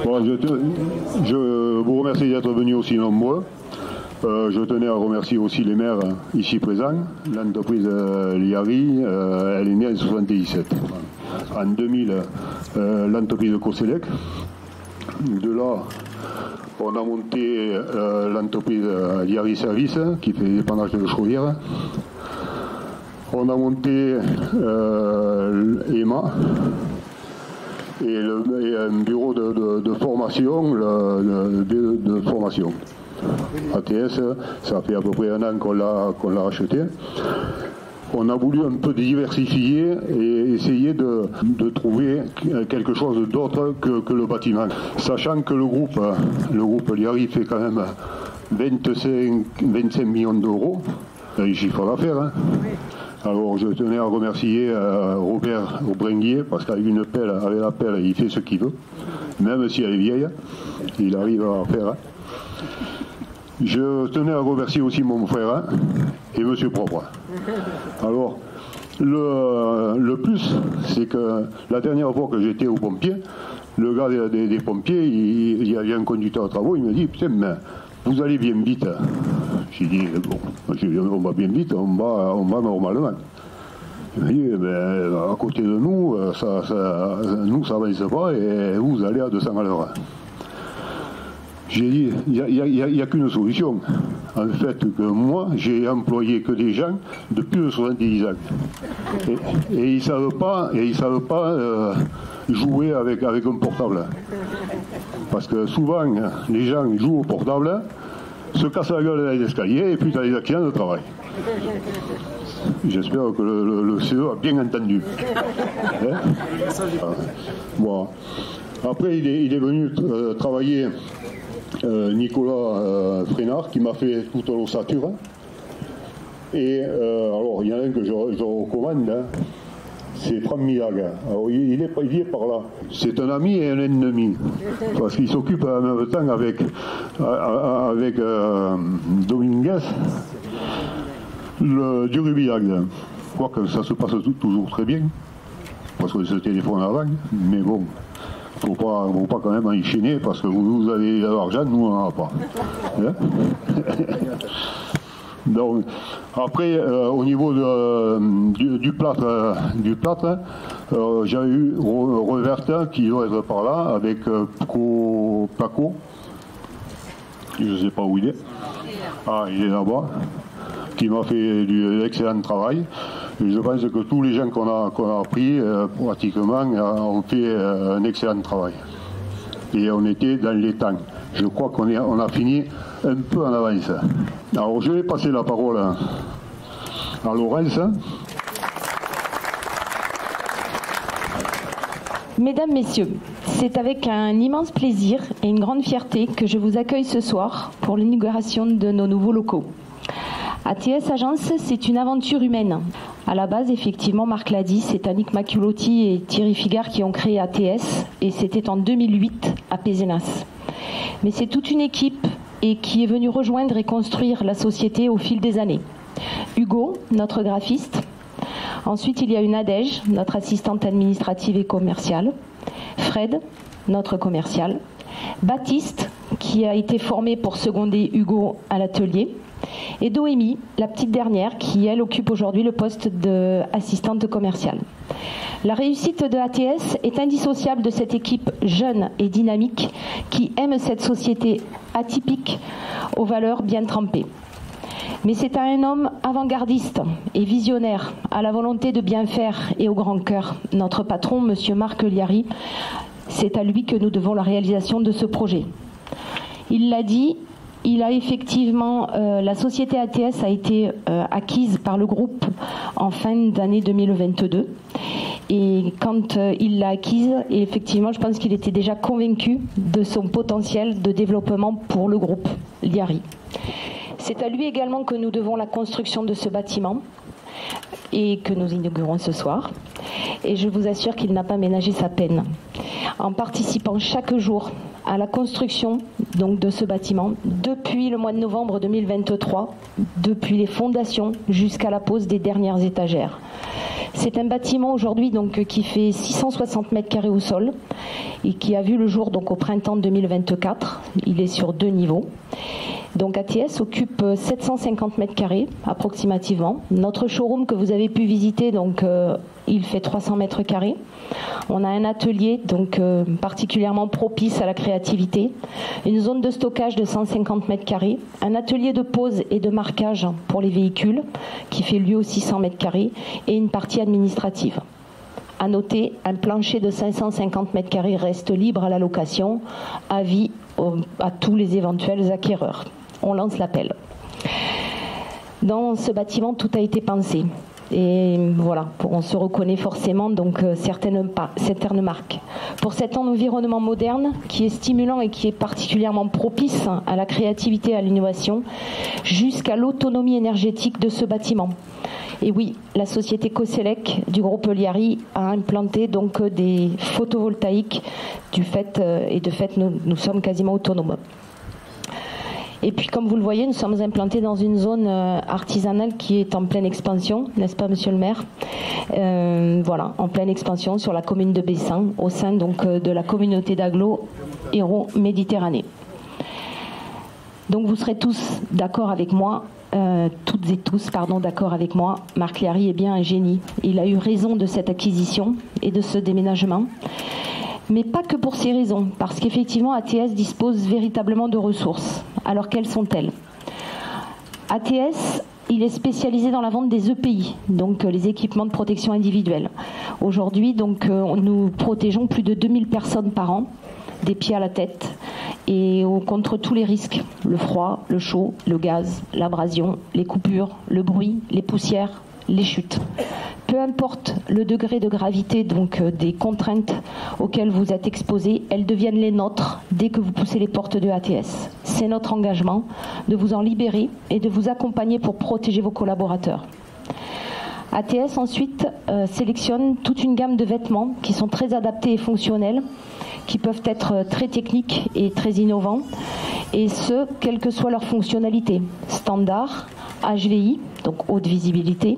Bon, je vous remercie d'être venus aussi nombreux. Je tenais à remercier aussi les maires ici présents. L'entreprise Liari, elle est née en 1977. En 2000, l'entreprise Coselec. De là, on a monté l'entreprise Liari Service, qui fait l'épandage de chaudière. On a monté EMA et un bureau de formation, de formation. ATS, ça fait à peu près 1 an qu'on l'a racheté. On a voulu un peu diversifier et essayer de trouver quelque chose d'autre que le bâtiment. Sachant que le groupe Liari fait quand même 25 millions d'euros, un chiffre d'affaires. Hein. Alors je tenais à remercier Robert Aubringuier, parce qu'avec la pelle, il fait ce qu'il veut. Même si elle est vieille, il arrive à faire. Hein. Je tenais à remercier aussi mon frère et Monsieur Propre. Alors, le plus, c'est que la dernière fois que j'étais aux pompiers, le gars des pompiers, il y a un conducteur de travaux, il me dit, putain, mais vous allez bien vite. J'ai dit, bon, on va bien vite, on va normalement. Il m'a dit, à côté de nous, ça n'avance pas et vous allez à 200 à l'heure. J'ai dit, il n'y a qu'une solution. En fait, que moi, j'ai employé que des gens de plus de 70 ans. Et ils ne savent pas, jouer avec un portable. Parce que souvent, les gens jouent au portable, se cassent la gueule dans les escaliers et puis dans les accidents de travail. J'espère que le CE a bien entendu. Hein? Bon. Après, il est venu travailler Nicolas Frénard, qui m'a fait toute l'ossature. Et alors, il y en a un que je recommande, hein, c'est Franck Milag. Alors, il est par là. C'est un ami et un ennemi, parce qu'il s'occupe en même temps avec Dominguez du Rubilag. Je crois que ça se passe toujours très bien, parce que c'est le téléphone avant, mais bon. Faut pas quand même enchaîner parce que vous avez de l'argent, nous on n'en a pas. Hein? Donc, après, au niveau du plâtre, j'ai eu Revertin qui doit être par là avec Paco. Je ne sais pas où il est. Ah, il est là-bas. Qui m'a fait de l'excellent travail. Et je pense que tous les gens qu'on a pris, pratiquement, ont fait un excellent travail. Et on était dans les temps. Je crois qu'on a fini un peu en avance. Alors je vais passer la parole à Laurence. Mesdames, Messieurs, c'est avec un immense plaisir et une grande fierté que je vous accueille ce soir pour l'inauguration de nos nouveaux locaux. ATS Agence, c'est une aventure humaine. À la base, effectivement, Marc l'a dit, c'est Annick Maculotti et Thierry Figard qui ont créé ATS, et c'était en 2008 à Pézenas. Mais c'est toute une équipe et qui est venue rejoindre et construire la société au fil des années. Hugo, notre graphiste. Ensuite, il y a eu Nadège, notre assistante administrative et commerciale. Fred, notre commercial. Baptiste, qui a été formé pour seconder Hugo à l'atelier. Et Noémie, la petite dernière, qui elle occupe aujourd'hui le poste d'assistante commerciale. La réussite de ATS est indissociable de cette équipe jeune et dynamique qui aime cette société atypique aux valeurs bien trempées. Mais c'est à un homme avant-gardiste et visionnaire, à la volonté de bien faire et au grand cœur, notre patron, monsieur Marc Liari, c'est à lui que nous devons la réalisation de ce projet. Il l'a dit, il a effectivement, la société ATS a été acquise par le groupe en fin d'année 2022. Et quand il l'a acquise, effectivement, je pense qu'il était déjà convaincu de son potentiel de développement pour le groupe Liari. C'est à lui également que nous devons la construction de ce bâtiment et que nous inaugurons ce soir. Et je vous assure qu'il n'a pas ménagé sa peine en participant chaque jour à la construction donc, de ce bâtiment depuis le mois de novembre 2023, depuis les fondations jusqu'à la pose des dernières étagères. C'est un bâtiment aujourd'hui donc qui fait 660 mètres carrés au sol et qui a vu le jour donc au printemps 2024. Il est sur 2 niveaux. Donc ATS occupe 750 mètres carrés approximativement. Notre showroom que vous avez pu visiter, donc il fait 300 mètres carrés. On a un atelier donc particulièrement propice à la créativité, une zone de stockage de 150 mètres carrés, un atelier de pose et de marquage pour les véhicules qui fait lui aussi 100 mètres carrés et une partie administrative. À noter, un plancher de 550 mètres carrés reste libre à la location, avis à tous les éventuels acquéreurs. On lance l'appel. Dans ce bâtiment, tout a été pensé. Et voilà, on se reconnaît forcément donc certaines marques. Pour cet environnement moderne qui est stimulant et qui est particulièrement propice à la créativité et à l'innovation, jusqu'à l'autonomie énergétique de ce bâtiment. Et oui, la société Coselec du groupe Liari a implanté donc des photovoltaïques de fait nous sommes quasiment autonomes. Et puis comme vous le voyez, nous sommes implantés dans une zone artisanale qui est en pleine expansion, n'est-ce pas monsieur le maire? Voilà, en pleine expansion sur la commune de Bessin, au sein donc de la communauté d'agglo Hérault-Méditerranée. Donc vous serez tous d'accord avec moi, toutes et tous, d'accord avec moi, Marc Liari est bien un génie. Il a eu raison de cette acquisition et de ce déménagement. Mais pas que pour ces raisons, parce qu'effectivement ATS dispose véritablement de ressources. Alors quelles sont-elles? ATS, il est spécialisé dans la vente des EPI, donc les équipements de protection individuelle. Aujourd'hui, donc, nous protégeons plus de 2000 personnes par an, des pieds à la tête, et contre tous les risques, le froid, le chaud, le gaz, l'abrasion, les coupures, le bruit, les poussières, les chutes. Peu importe le degré de gravité donc des contraintes auxquelles vous êtes exposés, elles deviennent les nôtres dès que vous poussez les portes de ATS. C'est notre engagement de vous en libérer et de vous accompagner pour protéger vos collaborateurs. ATS ensuite sélectionne toute une gamme de vêtements qui sont très adaptés et fonctionnels, qui peuvent être très techniques et très innovants, et ce, quelle que soit leur fonctionnalité, standard, HVI, donc haute visibilité,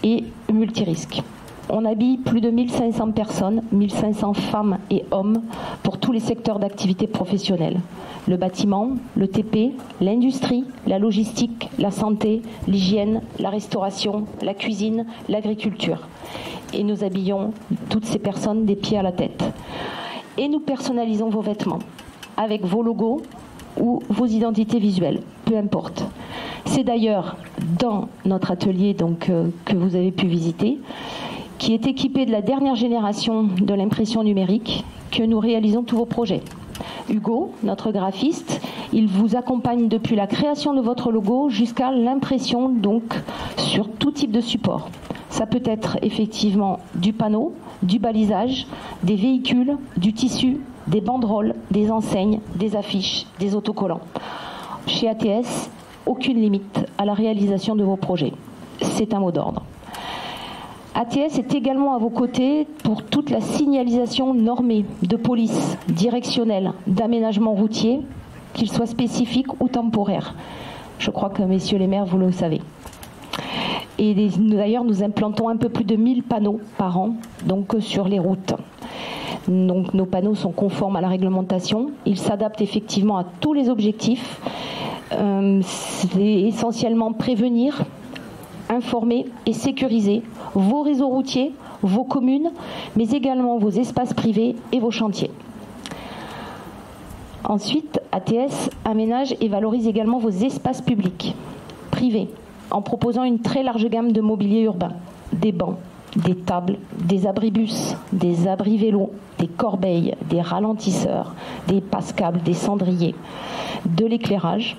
et multirisque. On habille plus de 1500 personnes, 1500 femmes et hommes pour tous les secteurs d'activité professionnelle. Le bâtiment, le TP, l'industrie, la logistique, la santé, l'hygiène, la restauration, la cuisine, l'agriculture. Et nous habillons toutes ces personnes des pieds à la tête. Et nous personnalisons vos vêtements avec vos logos ou vos identités visuelles, peu importe. C'est d'ailleurs dans notre atelier donc, que vous avez pu visiter, qui est équipé de la dernière génération de l'impression numérique, que nous réalisons tous vos projets. Hugo, notre graphiste, il vous accompagne depuis la création de votre logo jusqu'à l'impression donc sur tout type de support. Ça peut être effectivement du panneau, du balisage, des véhicules, du tissu, des banderoles, des enseignes, des affiches, des autocollants. Chez ATS, aucune limite à la réalisation de vos projets. C'est un mot d'ordre. ATS est également à vos côtés pour toute la signalisation normée de police, directionnelle, d'aménagement routier, qu'il soit spécifique ou temporaire. Je crois que messieurs les maires, vous le savez. Et d'ailleurs, nous implantons un peu plus de 1000 panneaux par an donc, sur les routes. Donc, nos panneaux sont conformes à la réglementation. Ils s'adaptent effectivement à tous les objectifs. C'est essentiellement prévenir, informer et sécuriser vos réseaux routiers, vos communes, mais également vos espaces privés et vos chantiers. Ensuite, ATS aménage et valorise également vos espaces publics, privés, en proposant une très large gamme de mobilier urbain, des bancs, des tables, des abribus, des abris vélos, des corbeilles, des ralentisseurs, des passes-câbles, des cendriers, de l'éclairage,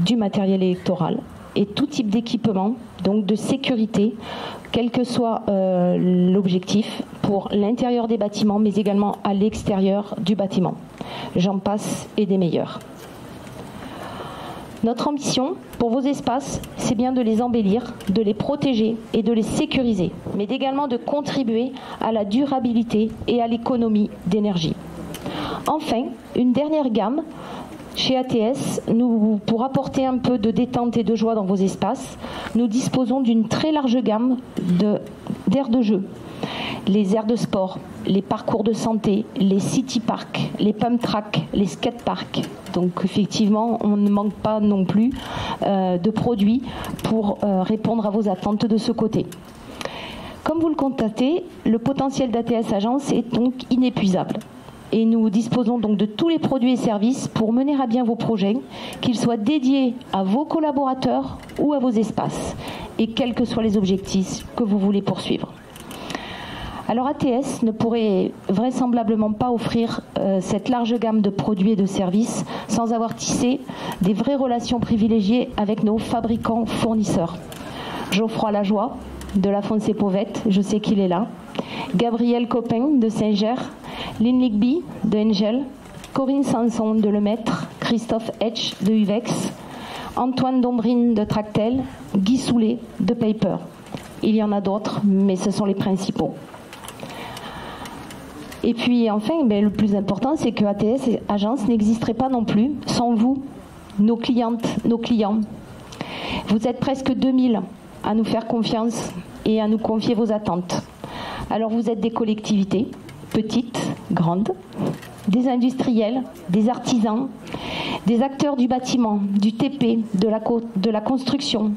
du matériel électoral et tout type d'équipement, donc de sécurité, quel que soit l'objectif, pour l'intérieur des bâtiments, mais également à l'extérieur du bâtiment. J'en passe et des meilleurs. Notre ambition pour vos espaces, c'est bien de les embellir, de les protéger et de les sécuriser, mais également de contribuer à la durabilité et à l'économie d'énergie. Enfin, une dernière gamme. Chez ATS, pour apporter un peu de détente et de joie dans vos espaces, nous disposons d'une très large gamme d'aires de jeu, les aires de sport, les parcours de santé, les city parks, les pump tracks, les skate parks. Donc effectivement, on ne manque pas non plus de produits pour répondre à vos attentes de ce côté. Comme vous le constatez, le potentiel d'ATS Agence est donc inépuisable. Et nous disposons donc de tous les produits et services pour mener à bien vos projets, qu'ils soient dédiés à vos collaborateurs ou à vos espaces, et quels que soient les objectifs que vous voulez poursuivre. Alors ATS ne pourrait vraisemblablement pas offrir cette large gamme de produits et de services sans avoir tissé des vraies relations privilégiées avec nos fabricants fournisseurs. Geoffroy Lajoie de La Foncé-Pauvette, je sais qu'il est là. Gabriel Copin de Saint-Ger, Lynn Ligby de Engel, Corinne Sanson de Le Maître, Christophe Etch de Uvex, Antoine Dombrine de Tractel, Guy Soulet de Paper. Il y en a d'autres, mais ce sont les principaux. Et puis enfin, le plus important, c'est que ATS Agence n'existerait pas non plus sans vous, nos clientes, nos clients. Vous êtes presque 2000 à nous faire confiance et à nous confier vos attentes. Alors vous êtes des collectivités, petites, grandes, des industriels, des artisans, des acteurs du bâtiment, du TP, de la construction,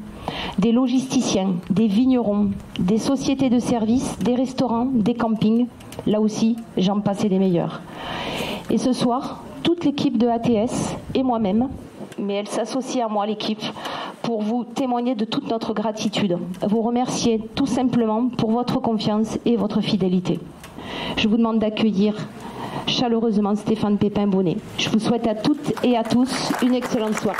des logisticiens, des vignerons, des sociétés de services, des restaurants, des campings. Là aussi, j'en passais des meilleurs. Et ce soir, toute l'équipe de ATS et moi-même, mais elle s'associe à moi, l'équipe, pour vous témoigner de toute notre gratitude, vous remercier tout simplement pour votre confiance et votre fidélité. Je vous demande d'accueillir chaleureusement Stéphane Pépin-Bonnet. Je vous souhaite à toutes et à tous une excellente soirée.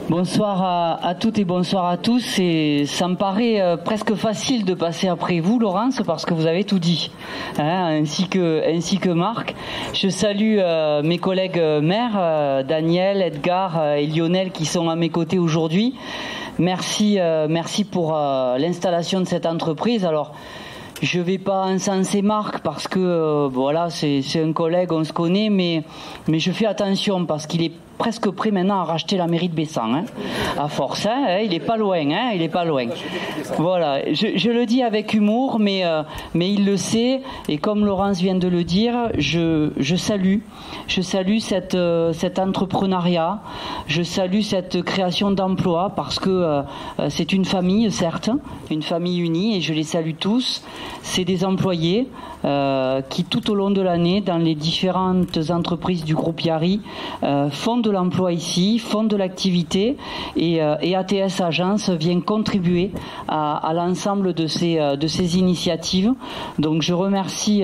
Bonsoir à toutes et bonsoir à tous. Et ça me paraît presque facile de passer après vous, Laurence, parce que vous avez tout dit, hein, ainsi que Marc. Je salue mes collègues maires, Daniel, Edgar et Lionel, qui sont à mes côtés aujourd'hui. Merci pour l'installation de cette entreprise. Alors, je vais pas encenser Marc parce que voilà, c'est un collègue, on se connaît, mais je fais attention parce qu'il est presque prêt maintenant à racheter la mairie de Bessan, hein, à force, hein, il est pas loin, hein, il est pas loin. Voilà, je le dis avec humour, mais il le sait, et comme Laurence vient de le dire, je salue cet entrepreneuriat, je salue cette création d'emplois parce que c'est une famille, certes, une famille unie, et je les salue tous. C'est des employés qui tout au long de l'année, dans les différentes entreprises du groupe Yari, font de l'emploi ici, font de l'activité, et ATS Agence vient contribuer à l'ensemble de ces initiatives. Donc je remercie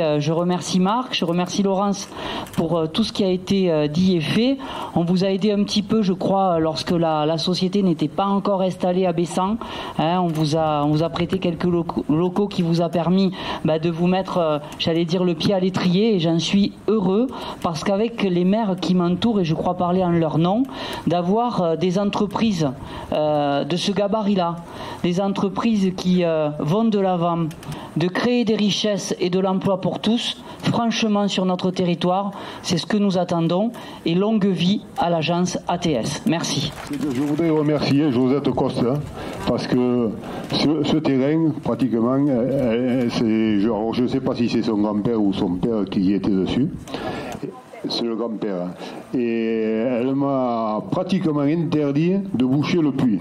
Marc, je remercie Laurence pour tout ce qui a été dit et fait. On vous a aidé un petit peu, je crois, lorsque la société n'était pas encore installée à Bessan, hein, on vous a prêté quelques locaux qui vous a permis de vous mettre, j'allais dire, le pied à l'étrier, et j'en suis heureux parce qu'avec les maires qui m'entourent, et je crois parler en leur nom, d'avoir des entreprises de ce gabarit-là, des entreprises qui vont de l'avant, de créer des richesses et de l'emploi pour tous, franchement sur notre territoire, c'est ce que nous attendons, et longue vie à l'agence ATS. Merci. Je voudrais remercier Josette Costa parce que ce terrain, pratiquement, je ne sais pas si c'est son grand-père ou son père qui était dessus. C'est le grand-père. Et elle m'a pratiquement interdit de boucher le puits.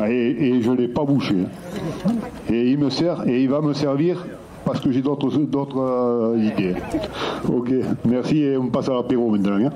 Et je ne l'ai pas bouché. Et il me sert, et il va me servir parce que j'ai d'autres idées. Ok, merci, et on passe à l'apéro maintenant. Hein.